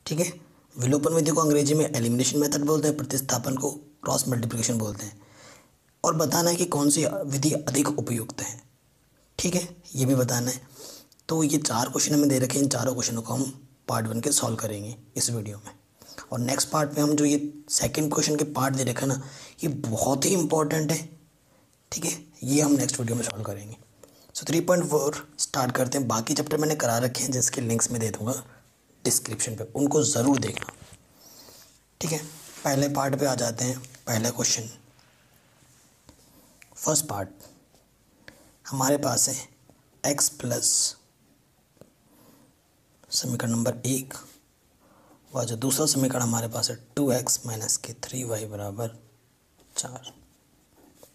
ठीक है। विलोपन विधि को अंग्रेजी में एलिमिनेशन मेथड बोलते हैं, प्रतिस्थापन को क्रॉस मल्टीप्लिकेशन बोलते हैं। और बताना है कि कौन सी विधि अधिक उपयुक्त है, ठीक है, ये भी बताना है। तो ये 4 क्वेश्चन हमें दे रखे हैं, इन चारों क्वेश्चनों को हम पार्ट 1 के सॉल्व करेंगे इस वीडियो में। और नेक्स्ट पार्ट में हम जो ये सेकंड क्वेश्चन के पार्ट दे रखे हैं ना, ये बहुत ही इंपॉर्टेंट है, ठीक है, ये हम नेक्स्ट वीडियो में सॉल्व करेंगे। सो 3.4 स्टार्ट करते हैं। बाकी चैप्टर मैंने करा रखे हैं जिसके लिंक्स मैं दे दूँगा डिस्क्रिप्शन पे, उनको ज़रूर देखना, ठीक है। पहले पार्ट पे आ जाते हैं। पहला क्वेश्चन, फर्स्ट पार्ट हमारे पास है x प्लस समीकरण नंबर 1, और जो दूसरा समीकरण हमारे पास है 2x माइनस के 3y बराबर 4।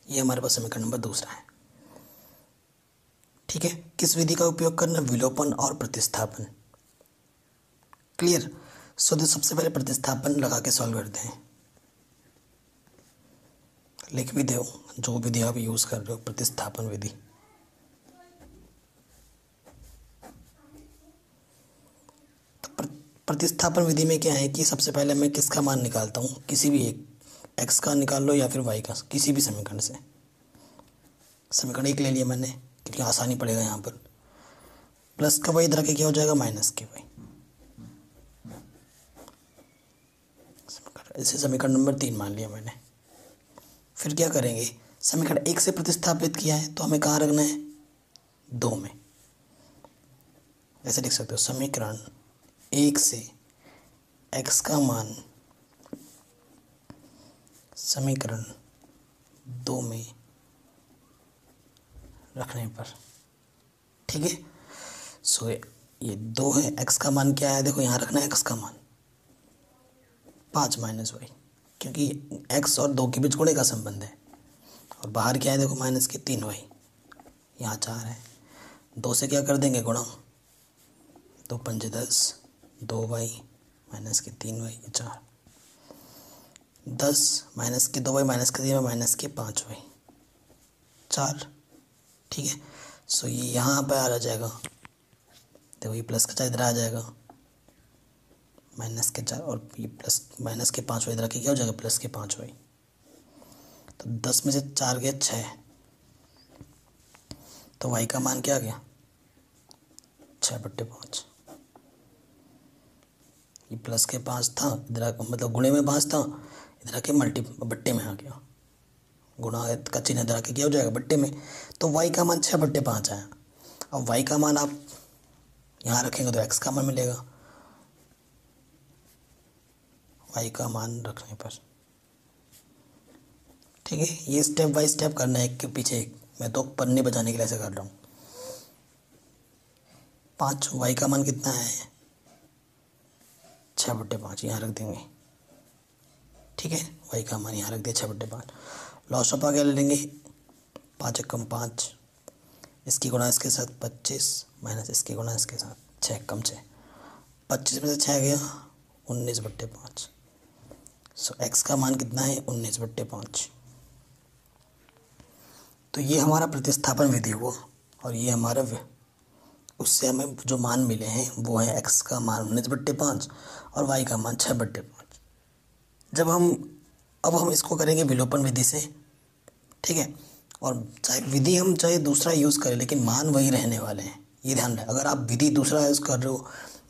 ये हमारे पास समीकरण नंबर दूसरा है, ठीक है। किस विधि का उपयोग करना? विलोपन और प्रतिस्थापन। क्लियर। सो सबसे पहले प्रतिस्थापन लगा के सॉल्व करते हैं। लिख भी दो जो विधि आप यूज़ कर रहे हो, प्रतिस्थापन विधि। प्रतिस्थापन विधि में क्या है कि सबसे पहले मैं किसका मान निकालता हूँ, किसी भी एक, x का निकाल लो या फिर y का, किसी भी समीकरण से। समीकरण 1 ले लिया मैंने क्योंकि आसानी पड़ेगा यहाँ पर। प्लस का y इधर के क्या हो जाएगा, माइनस के y। इसे समीकरण नंबर 3 मान लिया मैंने। फिर क्या करेंगे, समीकरण 1 से प्रतिस्थापित किया है तो हमें कहाँ रखना है, 2 में। ऐसे लिख सकते हो, समीकरण 1 से x का मान समीकरण 2 में रखने पर, ठीक है। सो ये 2 है, x का मान क्या है, देखो यहाँ रखना है x का मान 5 माइनस y, क्योंकि x और 2 के बीच गुणे का संबंध है। और बाहर क्या है, देखो माइनस के 3y, यहाँ 4 है। 2 से क्या कर देंगे, गुणा, 2 पंजे 10, 2y माइनस के 3y 4, 10 माइनस के 2y माइनस के 3y माइनस के 5y 4, ठीक है। सो ये यहाँ पर आ जाएगा, देखो ये प्लस का 4 इधर आ जाएगा, माइनस के 4, और ये प्लस माइनस के 5y इधर के क्या हो जाएगा, प्लस के 5y। तो 10 में से 4 गया 6, तो y का मान क्या आ गया, 6/5। ये प्लस के 5 था, इधर मतलब गुणे में 5 था, इधर के बट्टे में आ गया, गुणा का चिन्ह इधर के क्या हो जाएगा, बट्टे में। तो y का मान 6/5 आया। अब y का मान आप यहाँ रखेंगे तो x का मान मिलेगा, y का मान रखने पर, ठीक है। ये स्टेप बाय स्टेप करना है, एक के पीछे एक। मैं तो पन्ने बचाने के लिए ऐसे कर रहा हूँ। 5, y का मान कितना है, 6/5, यहाँ रख देंगे, ठीक है। y का मान यहाँ रख दिया 6/5। लॉस ऑफ क्या ले लेंगे, 5 कम 5, इसकी गुणा इसके साथ 25 माइनस इसकी गुणा इसके साथ 6 कम 6, 25 में से 6 गया 19/5। सो x का मान कितना है, 19/5। तो ये हमारा प्रतिस्थापन विधि हुआ, और ये हमारा उससे हमें जो मान मिले हैं वो है x का मान 19/5 और y का मान 6/5। जब अब हम इसको करेंगे विलोपन विधि से, ठीक है। और चाहे विधि हम चाहे दूसरा यूज़ करें, लेकिन मान वही रहने वाले हैं, ये ध्यान रहे। अगर आप विधि दूसरा यूज़ कर रहे हो,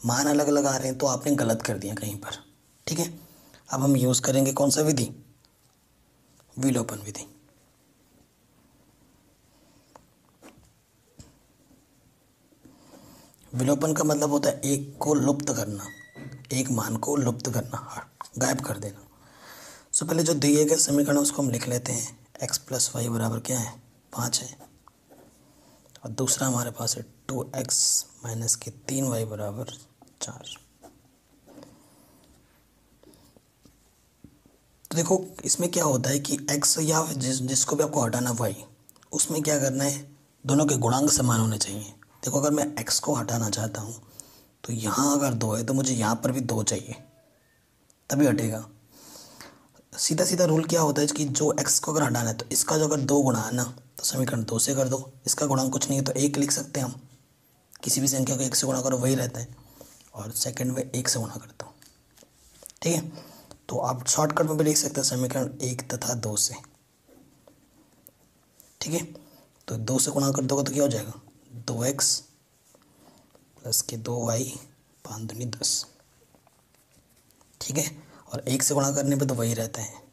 मान अलग अलग आ रहे हैं, तो आपने गलत कर दिया कहीं पर, ठीक है। अब हम यूज़ करेंगे कौन सा विधि, विलोपन विधि। विलोपन का मतलब होता है एक को लुप्त करना, एक मान को लुप्त करना, गायब कर देना। सो पहले जो दिए गए समीकरण उसको हम लिख लेते हैं। x प्लस वाई बराबर क्या है, 5 है, और दूसरा हमारे पास है 2x माइनस के 3y बराबर 4। तो देखो इसमें क्या होता है कि x या जिसको भी आपको हटाना y, उसमें क्या करना है, दोनों के गुणांक समान होने चाहिए। देखो अगर मैं x को हटाना चाहता हूँ तो यहाँ अगर 2 है तो मुझे यहाँ पर भी 2 चाहिए, तभी हटेगा। सीधा सीधा रूल क्या होता है कि जो x को अगर हटाना है तो इसका जो अगर 2 गुणा है ना, तो समीकरण 2 से कर दो। इसका गुणांक कुछ नहीं है तो 1 लिख सकते हैं हम, किसी भी संख्या को 1 से गुणा करो वही रहता है, और सेकंड में 1 से गुणा करता हूँ, ठीक है, तो आप शॉर्टकट में भी लिख सकते हैं समीकरण 1 तथा 2 से। ठीक है, तो 2 से गुणा कर दोगे तो क्या हो जाएगा, 2x प्लस के 2y 5 दूनी 10। ठीक है, और 1 से गुणा करने पे तो वही रहता है।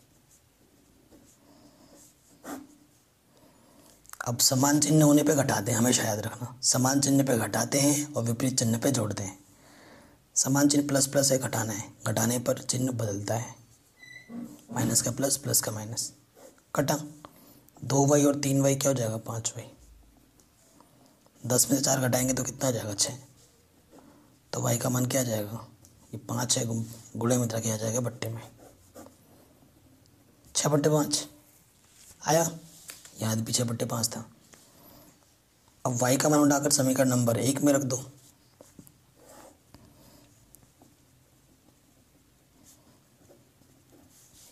अब समान चिन्ह होने पे घटाते हैं, हमेशा याद रखना, समान चिन्ह पे घटाते हैं और विपरीत चिन्ह पे जोड़ते हैं। समान चिन्ह प्लस प्लस है, घटाना है, घटाने पर चिन्ह बदलता है, माइनस का प्लस प्लस का माइनस, कटा 2y और 3y क्या हो जाएगा 5y। 10 में से 4 घटाएंगे तो कितना आ जाएगा 6, तो y का मान क्या आ जाएगा, ये 5 है, गुणे में क्या आ जाएगा बट्टे में, 6/5 आया, यहाँ भी 6/5 था। अब y का मान उठाकर समीकरण नंबर 1 में रख दो।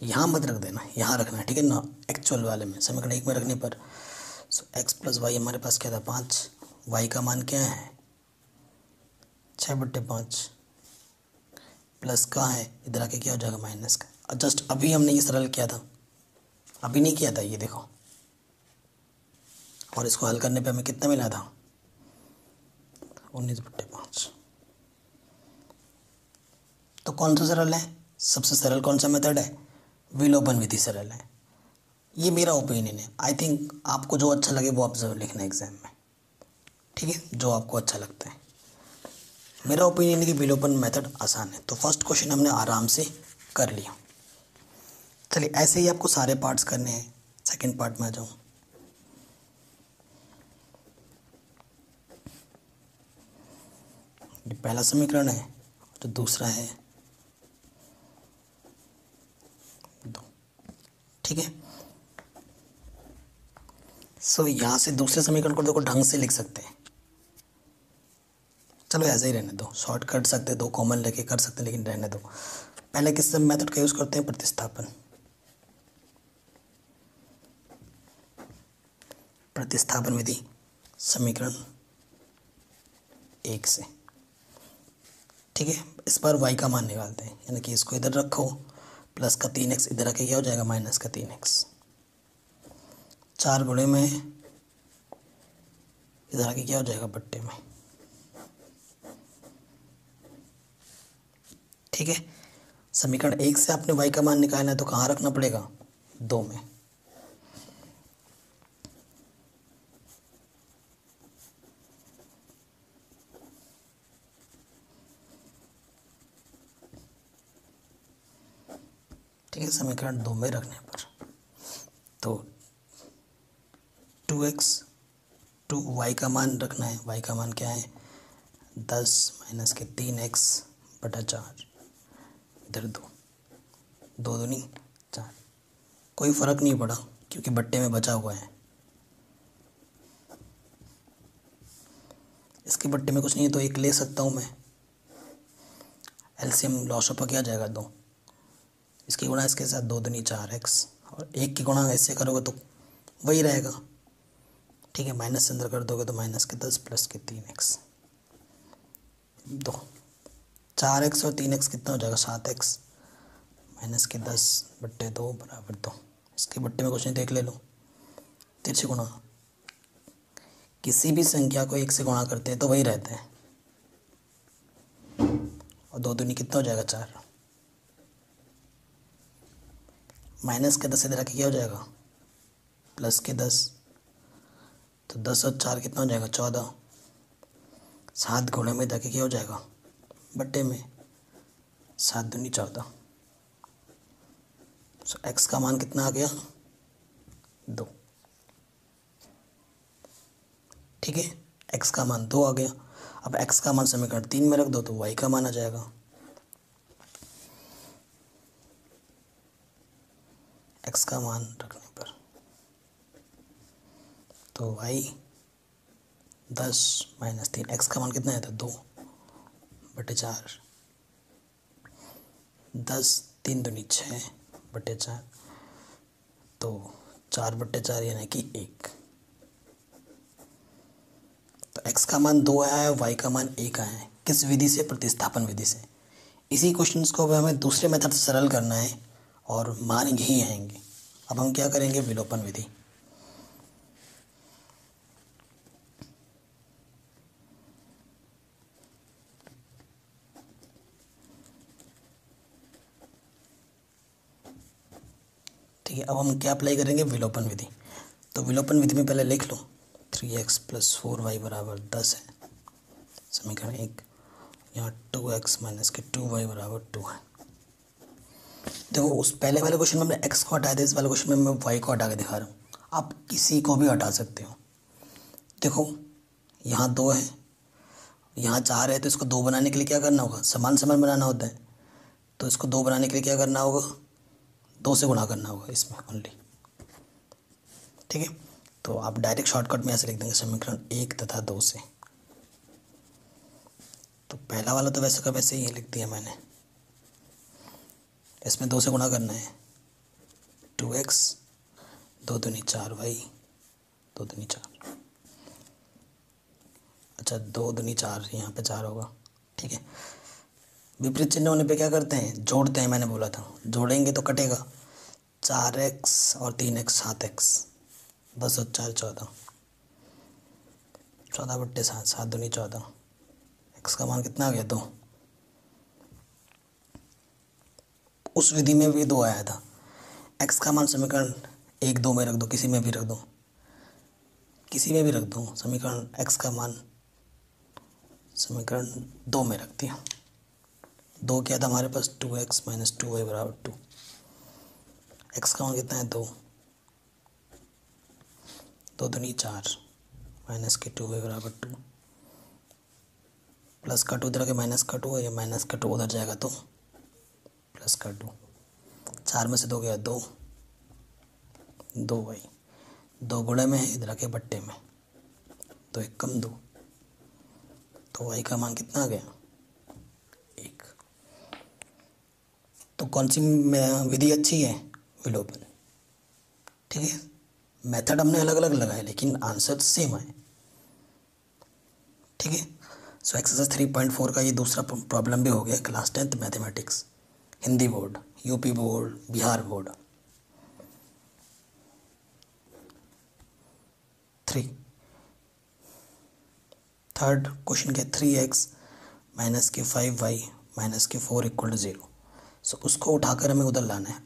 यहाँ मत रख देना, यहाँ रखना है, ठीक है ना, एक्चुअल वाले में, समीकरण 1 में रखने पर x प्लस वाई हमारे पास क्या था 5, y का मान क्या है 6/5, प्लस का है, इधर आके क्या हो जाएगा माइनस का। जस्ट अभी हमने ये सरल किया था, अभी नहीं किया था ये देखो, और इसको हल करने पे हमें कितना मिला था 19/5। तो कौन सा सरल है, सबसे सरल कौन सा मेथड है, विलोपन विधि सरल है। ये मेरा ओपिनियन है, आई थिंक आपको जो अच्छा लगे वो आप जरूर लिखना एग्जाम में, ठीक है, जो आपको अच्छा लगता है। मेरा ओपिनियन है कि विलोपन मेथड आसान है। तो फर्स्ट क्वेश्चन हमने आराम से कर लिया। चलिए ऐसे ही आपको सारे पार्ट्स करने हैं, सेकंड पार्ट में आ जाऊँ। ये पहला समीकरण है, तो दूसरा है 2, ठीक है। सो यहाँ से दूसरे समीकरण को देखो ढंग से लिख सकते हैं, चलो ऐसे ही रहने दो, शॉर्ट कर सकते, 2 कॉमन लेके कर सकते, लेकिन रहने दो। पहले किस मेथड का यूज़ करते हैं, प्रतिस्थापन। प्रतिस्थापन विधि समीकरण 1 से, ठीक है। इस बार y का मान निकालते हैं, यानी कि इसको इधर रखो, प्लस का 3x इधर आके क्या हो जाएगा माइनस का 3x, 4 गुणे में इधर आके क्या हो जाएगा बट्टे में, ठीक है। समीकरण 1 से आपने y का मान निकालना है तो कहाँ रखना पड़ेगा 2 में, ठीक है। समीकरण 2 में रखने पर तो 2x 2y का मान रखना है, y का मान क्या है 10 माइनस के 3x/4, इधर 2 2 दूनी 4, कोई फ़र्क नहीं पड़ा क्योंकि बट्टे में बचा हुआ है। इसके बट्टे में कुछ नहीं है तो 1 ले सकता हूँ मैं, एलसीएम लॉस ऑफ क्या जाएगा 2, इसकी गुणा इसके साथ 2 दूनी 4x, और 1 की गुणा ऐसे करोगे तो वही रहेगा, ठीक है। माइनस से अंदर कर दोगे तो माइनस के 10 प्लस के 3x 2, 4x और 3x कितना हो जाएगा 7x, माइनस के 10/2 बराबर 2। इसके बट्टे में कुछ नहीं, देख ले लो, तिरछे गुणा, किसी भी संख्या को 1 से गुणा करते हैं तो वही रहता है, और 2 दूनी कितना हो जाएगा 4, माइनस के 10 इधर आके क्या हो जाएगा प्लस के 10, तो 10 और 4 कितना हो जाएगा 14, 7 गुणे में जाके क्या हो जाएगा बट्टे में, 7 दूनी 14। सो x का मान कितना आ गया 2, ठीक है, x का मान 2 आ गया। अब x का मान समीकरण 3 में रख दो तो y का मान आ जाएगा, x का मान रखने पर तो y 10 माइनस 3, x का मान कितना है था 2/4, 10 3 दूनी 6/4, तो 4/4 यानी कि 1। तो x का मान 2 आया है, y का मान 1 आया है, किस विधि से, प्रतिस्थापन विधि से। इसी क्वेश्चंस को अब हमें दूसरे मेथड से सरल करना है और मान यही आएंगे। अब हम क्या करेंगे, विलोपन विधि। ठीक है, अब हम क्या अप्लाई करेंगे, विलोपन विधि। तो विलोपन विधि में पहले लिख लो 3x + 4y = 10 है, समीकरण 1। यहाँ 2x - 2y = 2 है। देखो उस पहले वाले क्वेश्चन में हमने x को हटाया था, इस वाले क्वेश्चन में मैं y को हटा के दिखा रहा हूँ। आप किसी को भी हटा सकते हो। देखो यहाँ 2 है, यहाँ 4 है, तो इसको 2 बनाने के लिए क्या करना होगा, समान समान बनाना होता है। तो इसको 2 बनाने के लिए क्या करना होगा, 2 से गुणा करना होगा इसमें ओनली। ठीक है, तो आप डायरेक्ट शॉर्टकट में ऐसे लिख देंगे, समीकरण 1 तथा 2 से। तो पहला वाला तो वैसे का वैसे ही लिख दिया मैंने, इसमें 2 से गुणा करना है, 2x 2 दूनी 4y 2 दूनी 4। अच्छा 2 दूनी 4, यहाँ पे 4 होगा। ठीक है, विपरीत चिन्ह होने पे क्या करते हैं, जोड़ते हैं। मैंने बोला था जोड़ेंगे तो कटेगा, 4x और 3x 7x, 10 और 4 14, 14/7, 7 दूनी 14। x का मान कितना आ गया, 2। उस विधि में भी 2 आया था। x का मान समीकरण 1 2 में रख दो, किसी में भी रख दो, किसी में भी रख दो। समीकरण x का मान समीकरण 2 में रख दिया। 2 क्या था हमारे पास, 2x - 2y = 2। x का मान कितना है, 2। 2 दूनी 4 - 2y = 2। प्लस का 2 इधर के माइनस का 2 है, या माइनस का 2 उधर जाएगा तो प्लस का 2। 4 में से 2 गया 2, 2y। 2 गुणे में है, इधर के बट्टे में, तो 1 कम 2, तो y का मान कितना आ गया, 1। तो कौन सी विधि अच्छी है, विलोपन। ठीक है, मेथड हमने अलग अलग लगाए लेकिन आंसर सेम है। ठीक है, सो एक्सरसाइज 3.4 का ये दूसरा प्रॉब्लम भी हो गया, class 10th mathematics, Hindi board, UP board, Bihar board. 3 third question के 3x - 5y - 4 = 0। सो उसको उठाकर हमें उधर लाना है,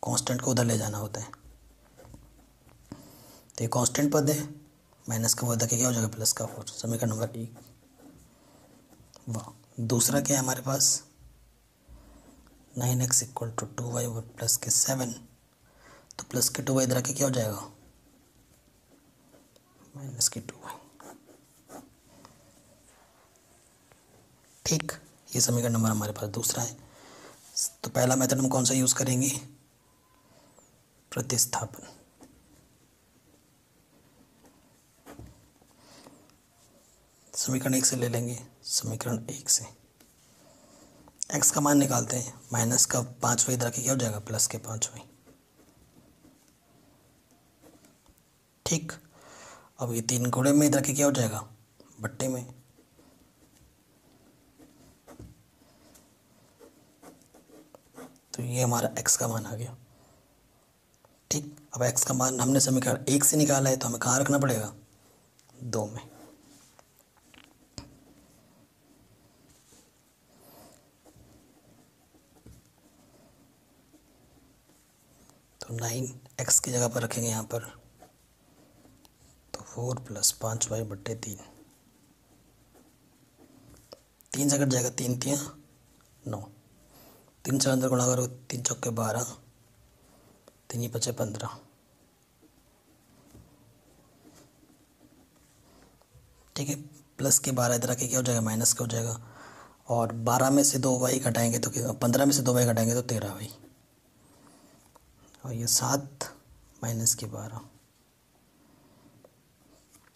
कांस्टेंट को उधर ले जाना होता है। तो ये कांस्टेंट पद है, माइनस का वो क्या हो जाएगा, प्लस का 4, समीकरण नंबर 1। वाह, दूसरा क्या है हमारे पास, 9x = 2y और प्लस के 7। तो प्लस के 2y इधर के क्या हो जाएगा, माइनस के 2y। ठीक, ये समीकरण नंबर हमारे पास दूसरा है। तो पहला मेथड हम कौन सा यूज़ करेंगे, प्रतिस्थापन। समीकरण 1 से ले लेंगे, समीकरण 1 से x का मान निकालते हैं, माइनस का 5y इधर के क्या हो जाएगा, प्लस के 5y। ठीक, अब ये 3 गुणे में इधर के क्या हो जाएगा, बट्टे में। तो ये हमारा x का मान आ गया। ठीक, अब x का मान हमने समीकरण 1 से निकाला है, तो हमें कहाँ रखना पड़ेगा, 2 में। तो 9x की जगह पर रखेंगे यहाँ पर, तो 4 + 5y/3। 3 से कट जाएगा, 3 3 9, 3 से अंदर गुणा करो, 3 चौके 12, 3 5 15। ठीक है, प्लस के 12 इधर के क्या हो जाएगा, माइनस का हो जाएगा। और 12 में से 2y घटाएंगे तो 15 में से 2y घटाएंगे तो 13y। और ये 7 - के 12।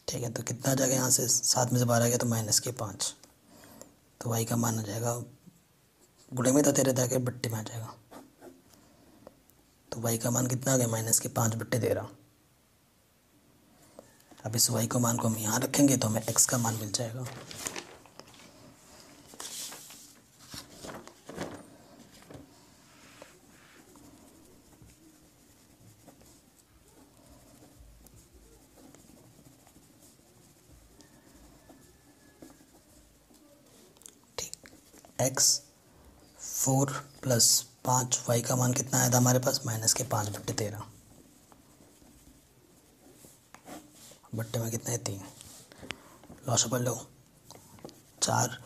ठीक है, तो कितना आ जाएगा, यहाँ से 7 में से 12 गया तो -5। तो y का मान आ जाएगा, गुणे में तो 13 था, बट्टे में आ जाएगा। तो y का मान कितना आ गया, -5/13। अब इस y को मान को हम यहाँ रखेंगे तो हमें x का मान मिल जाएगा। एक्स 4 प्लस 5 वाई का मान कितना आया था हमारे पास -5/13 बट्टे में कितना है 3 लॉस पर लो 4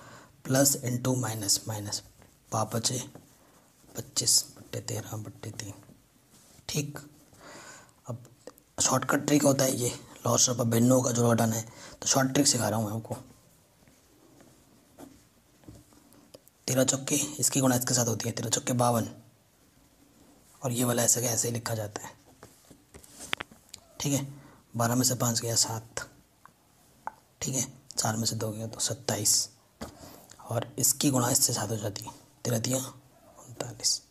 प्लस इंटू माइनस माइनस पाप बचे 25/13/3 ठीक। अब शॉर्टकट ट्रिक होता है ये लॉस पर भिन्नों का जो घटाना है तो शॉर्ट ट्रिक सिखा रहा हूँ मैं आपको। 13 चौके इसकी गुणा इसके साथ होती है 13 चौके 52 और ये वाला ऐसे का ऐसे ही लिखा जाता है ठीक है। 12 में से 5 गया 7 ठीक है 4 में से 2 गया तो 27 और इसकी गुणा इससे 7 हो जाती है 13 तिया 39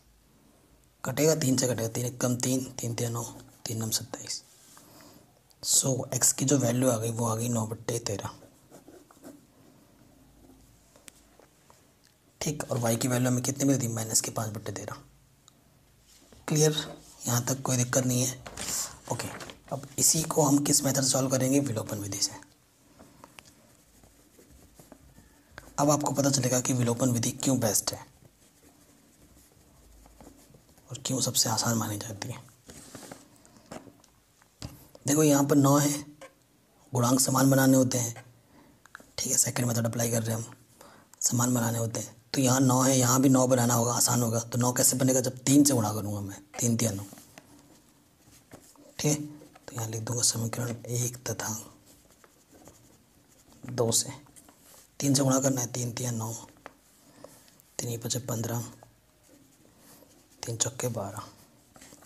कटेगा 3 से कटेगा 3 कम 3 3 तिया 9 3 नम 27। सो एक्स की जो वैल्यू आ गई वो आ गई 9/13 ठीक। और वाई की वैल्यू हमें कितनी मिली थी -5/13 क्लियर यहाँ तक कोई दिक्कत नहीं है ओके। अब इसी को हम किस मेथड से सॉल्व करेंगे विलोपन विधि से। अब आपको पता चलेगा कि विलोपन विधि क्यों बेस्ट है और क्यों सबसे आसान मानी जाती है। देखो यहाँ पर 9 है गुणांक समान बनाने होते हैं ठीक है। सेकंड मेथड अप्लाई कर रहे हैं हम समान बनाने होते हैं तो यहाँ 9 है यहाँ भी 9 बनाना होगा आसान होगा। तो 9 कैसे बनेगा जब 3 से गुणा करूँगा मैं 3 तिया 9 ठीक है। तो यहाँ लिख दूंगा समीकरण 1 तथा 2 से 3 से गुणा करना है 3 तिया 9 3 5 15 3 चौके 12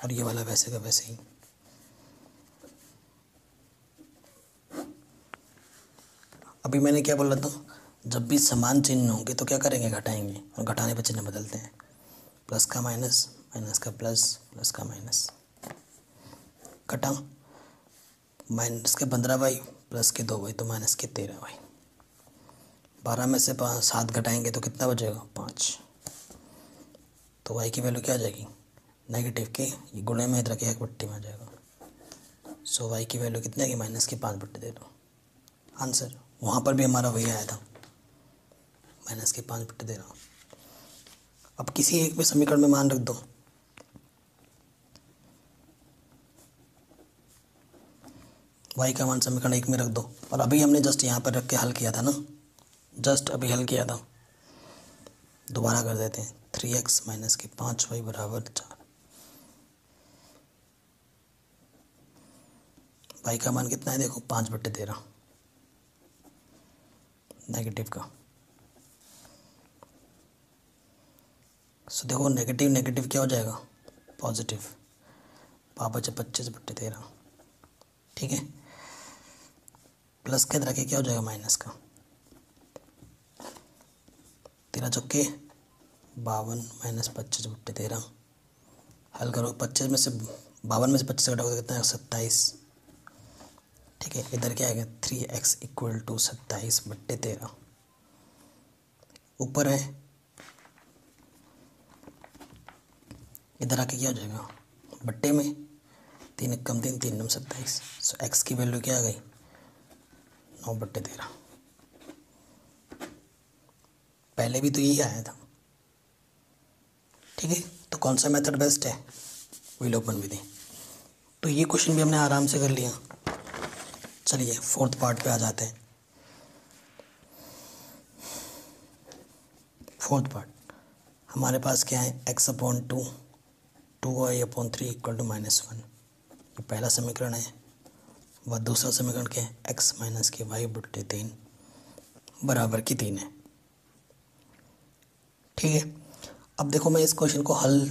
और ये वाला वैसे का वैसे ही। अभी मैंने क्या बोला था जब भी समान चिन्ह होंगे तो क्या करेंगे घटाएंगे और घटाने पर चिन्ह बदलते हैं प्लस का माइनस माइनस का प्लस प्लस का माइनस घटा माइनस के 15 वाई प्लस के 2 वाई तो माइनस के 13 वाई 12 में से 7 घटाएंगे तो कितना बचेगा 5 तो वाई की वैल्यू क्या आ जाएगी नेगेटिव के ये गुणे में रखे एक बट्टी में आ जाएगा। सो वाई की वैल्यू कितने की -5/13 आंसर। वहाँ पर भी हमारा वही आया था -5/13। अब किसी एक में समीकरण में मान रख दो y का मान समीकरण 1 में रख दो और अभी हमने जस्ट यहाँ पर रख के हल किया था ना जस्ट अभी हल किया था दोबारा कर देते हैं 3x - के 5y = 4 y का मान कितना है देखो 5/13 नेगेटिव का। सो देखो नेगेटिव नेगेटिव क्या हो जाएगा पॉजिटिव पापा 25/13 ठीक है। प्लस के तरह के क्या हो जाएगा माइनस का 13 चौके 52 -25/13 हल करो 25 में से 52 में से 25 घटाओ तो कितना है 27 ठीक है। इधर क्या आएगा 3x = 27/13 ऊपर है इधर आके क्या हो जाएगा बट्टे में 3 कम 3 3 9 27। सो एक्स की वैल्यू क्या आ गई 9/13 पहले भी तो यही आया था ठीक है। तो कौन सा मेथड बेस्ट है विलोपन विधि। तो ये क्वेश्चन भी हमने आराम से कर लिया। चलिए फोर्थ पार्ट पे आ जाते हैं। फोर्थ पार्ट हमारे पास क्या है x/2 2y/3 = -1 ये पहला समीकरण है। वह दूसरा समीकरण क्या है x - के y/3 बराबर की 3 है ठीक है। अब देखो मैं इस क्वेश्चन को हल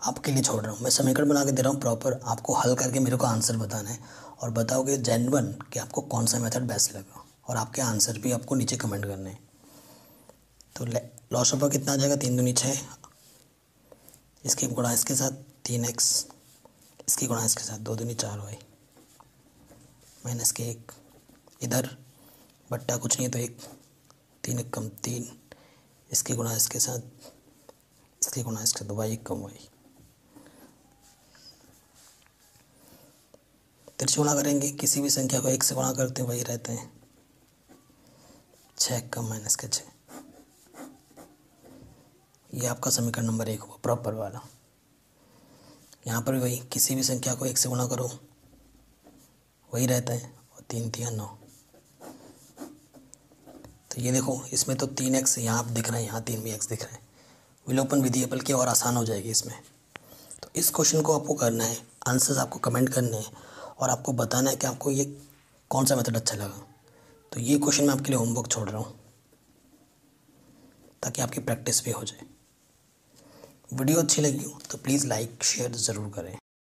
आपके लिए छोड़ रहा हूँ मैं समीकरण बना के दे रहा हूँ प्रॉपर आपको हल करके मेरे को आंसर बताना है और बताओगे जेन्युइन कि आपको कौन सा मेथड बेस्ट लगा और आपके आंसर भी आपको नीचे कमेंट करने हैं। तो लॉस ऑफ कितना आ जाएगा 3 दूनी 6 इसकी गुणा इसके साथ 3x इसकी गुणा इसके साथ 2 दूनी 4y माइनस के 1 इधर बट्टा कुछ नहीं तो 1 3 1 कम 3 इसकी गुणा इसके साथ इसकी गुणा इसके 2y 1 कम y तिरछी गुणा करेंगे किसी भी संख्या को 1 से गुणा करते हैं वही रहते हैं 6 कम -6 ये आपका समीकरण नंबर 1 हुआ प्रॉपर वाला। यहाँ पर भी वही, किसी भी संख्या को 1 से गुणा करो वही रहता है, और 3 3 9। तो ये देखो, इसमें तो 3x यहाँ आप दिख रहे हैं, यहाँ 3 भी x दिख रहे हैं। विलोपन विधि है, बल्कि और आसान हो जाएगी इसमें। तो इस क्वेश्चन को आपको करना है, आंसर्स आपको कमेंट करने हैं और आपको बताना है कि आपको ये कौन सा मेथड अच्छा लगा। तो ये क्वेश्चन मैं आपके लिए होमवर्क छोड़ रहा हूँ ताकि आपकी प्रैक्टिस भी हो जाए। वीडियो अच्छी लगी हो तो प्लीज़ लाइक शेयर ज़रूर करें।